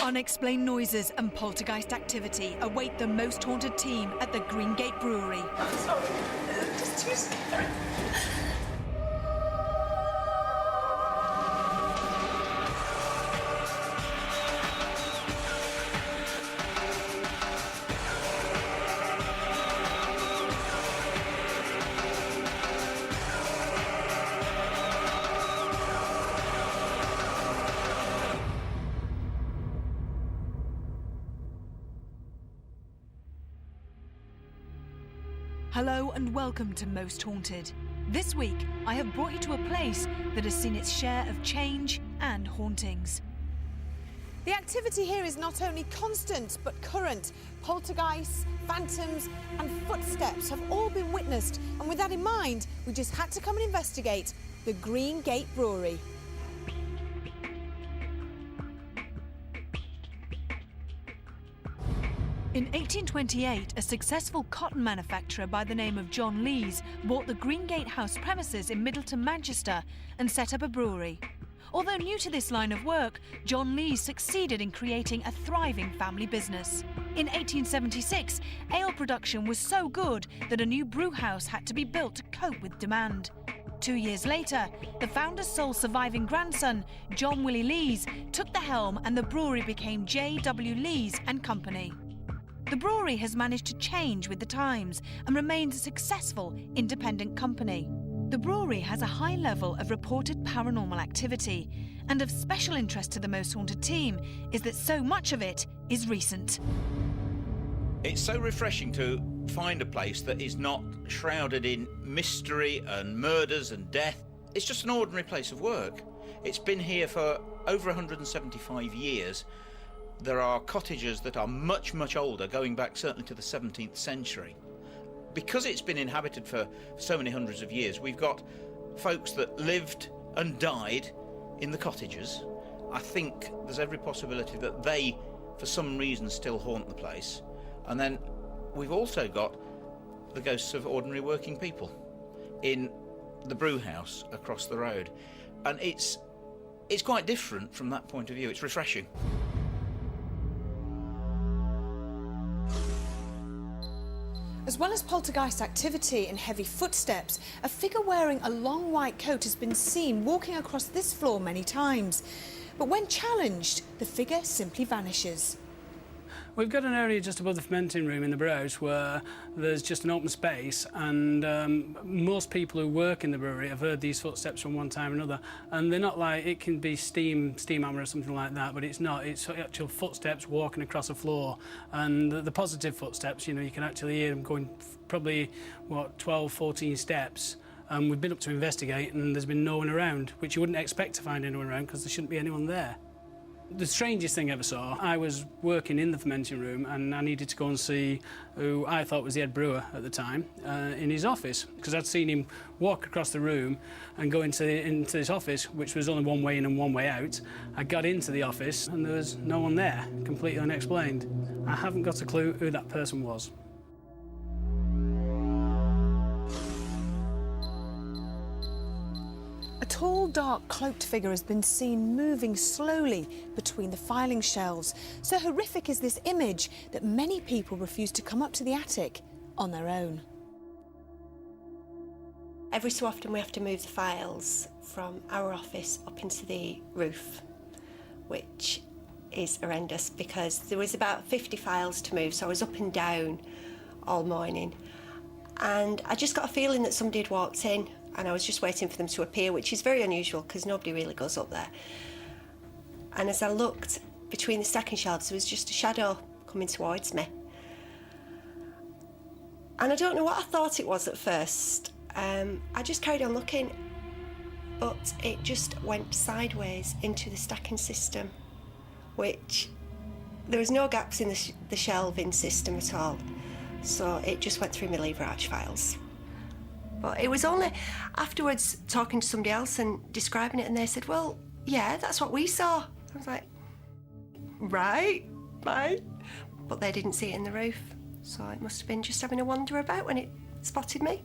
Unexplained noises and poltergeist activity await the most haunted team at the Greengate Brewery. Sorry, just 2 seconds. Hello and welcome to Most Haunted. This week, I have brought you to a place that has seen its share of change and hauntings. The activity here is not only constant, but current. Poltergeists, phantoms and footsteps have all been witnessed, and with that in mind, we just had to come and investigate the Greengate Brewery. In 1828, a successful cotton manufacturer by the name of John Lees bought the Greengate House premises in Middleton, Manchester, and set up a brewery. Although new to this line of work, John Lees succeeded in creating a thriving family business. In 1876, ale production was so good that a new brew house had to be built to cope with demand. 2 years later, the founder's sole surviving grandson, John Willie Lees, took the helm and the brewery became J.W. Lees and Company. The brewery has managed to change with the times and remains a successful independent company. The brewery has a high level of reported paranormal activity, and of special interest to the Most Haunted team is that so much of it is recent. It's so refreshing to find a place that is not shrouded in mystery and murders and death. It's just an ordinary place of work. It's been here for over 175 years. There are cottages that are much, much older, going back certainly to the 17th century. Because it's been inhabited for so many hundreds of years, we've got folks that lived and died in the cottages. I think there's every possibility that they, for some reason, still haunt the place. And then we've also got the ghosts of ordinary working people in the brew house across the road. And it's quite different from that point of view. It's refreshing. As well as poltergeist activity and heavy footsteps, a figure wearing a long white coat has been seen walking across this floor many times. But when challenged, the figure simply vanishes. We've got an area just above the fermenting room in the brewhouse where there's just an open space, and most people who work in the brewery have heard these footsteps from one time or another, and they're not like, it can be steam hammer or something like that, but it's not. It's actual footsteps walking across a floor, and the positive footsteps, you know, you can actually hear them going probably, 12, 14 steps. We've been up to investigate, and there's been no one around, which you wouldn't expect to find anyone around because there shouldn't be anyone there. The strangest thing I ever saw, I was working in the fermenting room and I needed to go and see who I thought was the head brewer at the time in his office, because I'd seen him walk across the room and go into this office, which was only one way in and one way out. I got into the office and there was no one there, completely unexplained. I haven't got a clue who that person was. A tall, dark, cloaked figure has been seen moving slowly between the filing shelves. So horrific is this image that many people refuse to come up to the attic on their own. Every so often we have to move the files from our office up into the roof, which is horrendous because there was about 50 files to move, so I was up and down all morning. And I just got a feeling that somebody had walked in, and I was just waiting for them to appear, which is very unusual because nobody really goes up there. And as I looked between the stacking shelves, there was just a shadow coming towards me. And I don't know what I thought it was at first. I just carried on looking, but it just went sideways into the stacking system, which there was no gaps in the shelving system at all. So it just went through my lever arch files. But it was only afterwards talking to somebody else and describing it, and they said, well, yeah, that's what we saw. I was like, right, fine. But they didn't see it in the roof, so it must have been just having a wander about when it spotted me.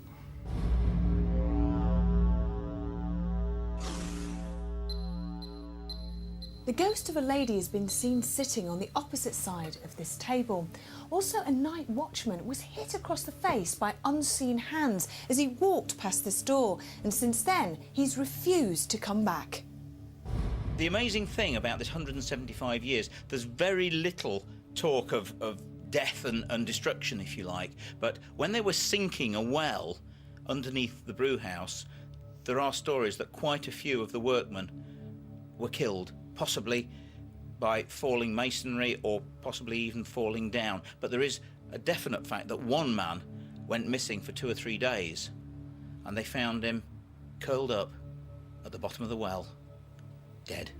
The The ghost of a lady has been seen sitting on the opposite side of this table. Also, a night watchman was hit across the face by unseen hands as he walked past this door, and since then, he's refused to come back. The amazing thing about this 175 years, there's very little talk of death and destruction, if you like, but when they were sinking a well underneath the brew house, there are stories that quite a few of the workmen were killed, possibly by falling masonry or possibly even falling down. But there is a definite fact that one man went missing for 2 or 3 days, and they found him curled up at the bottom of the well, dead.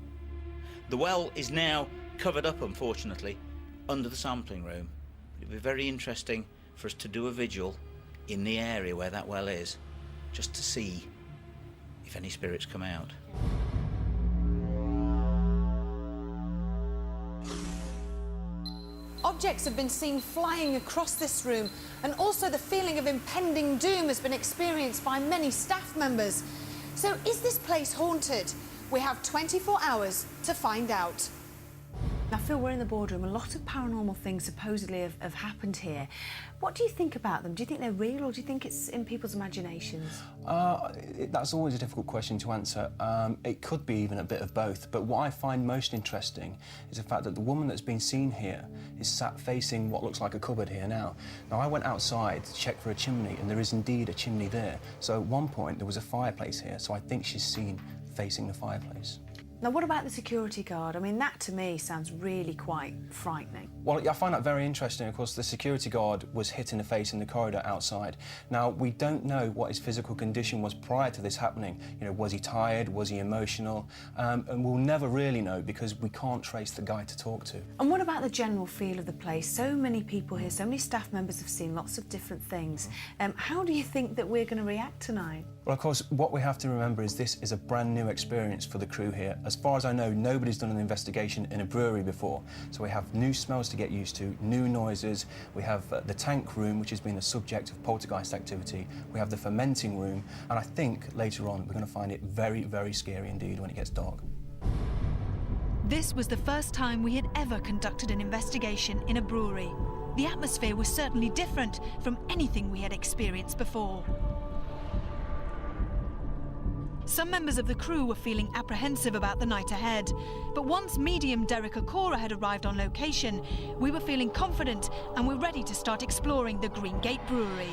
The well is now covered up, unfortunately, under the sampling room. It'd be very interesting for us to do a vigil in the area where that well is, just to see if any spirits come out. Objects have been seen flying across this room, and also the feeling of impending doom has been experienced by many staff members. So is this place haunted? We have 24 hours to find out. Now, Phil, we're in the boardroom. A lot of paranormal things supposedly have happened here. What do you think about them? Do you think they're real, or do you think it's in people's imaginations? That's always a difficult question to answer. It could be even a bit of both, but what I find most interesting is the fact that the woman that's been seen here is sat facing what looks like a cupboard here now. Now, I went outside to check for a chimney, and there is indeed a chimney there. So at one point, there was a fireplace here, so I think she's seen facing the fireplace. Now, what about the security guard? I mean, that to me sounds really quite frightening. Well, I find that very interesting. Of course, the security guard was hit in the face in the corridor outside. Now, we don't know what his physical condition was prior to this happening. You know, was he tired? Was he emotional? And we'll never really know because we can't trace the guy to talk to. And what about the general feel of the place? So many people here, so many staff members have seen lots of different things. How do you think that we're going to react tonight? Well, of course, what we have to remember is this is a brand new experience for the crew here. As far as I know, nobody's done an investigation in a brewery before. So we have new smells to get used to, new noises. We have the tank room, which has been the subject of poltergeist activity. We have the fermenting room. And I think later on, we're going to find it very, very scary indeed when it gets dark. This was the first time we had ever conducted an investigation in a brewery. The atmosphere was certainly different from anything we had experienced before. Some members of the crew were feeling apprehensive about the night ahead, but once medium Derek Okora had arrived on location, we were feeling confident and were ready to start exploring the Greengate Brewery.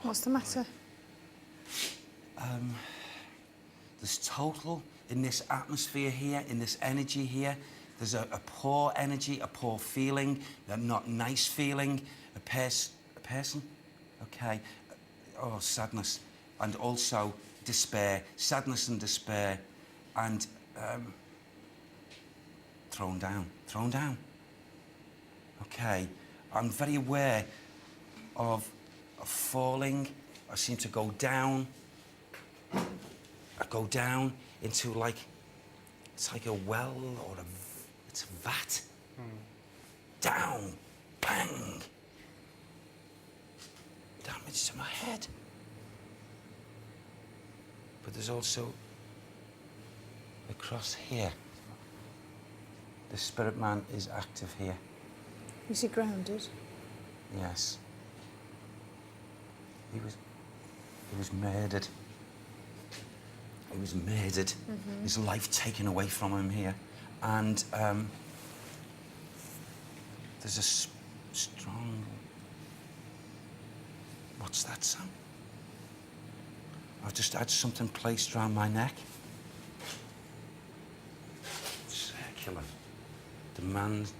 What's the matter? There's total in this atmosphere here, in this energy here. There's a poor energy, a poor feeling, a not nice feeling, a person? Okay. Oh, sadness. And also despair, sadness and despair. And thrown down. Okay. I'm very aware of falling. I seem to go down. I go down into like, it's like a well or it's a vat. Down, bang. Damage to my head. But there's also across here. The spirit man is active here. Is he grounded? Yes. He was murdered. He was murdered. His life taken away from him here. And there's a strong... What's that, Sam? I've just had something placed around my neck. Circular. The man's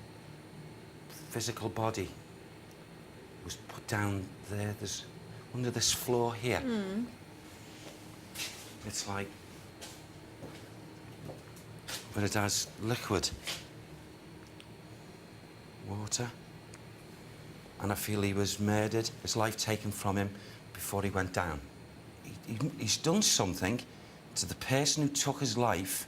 physical body was put down there. There's under this floor here. It's like... But it has liquid. Water. And I feel he was murdered, his life taken from him before he went down. He's done something to the person who took his life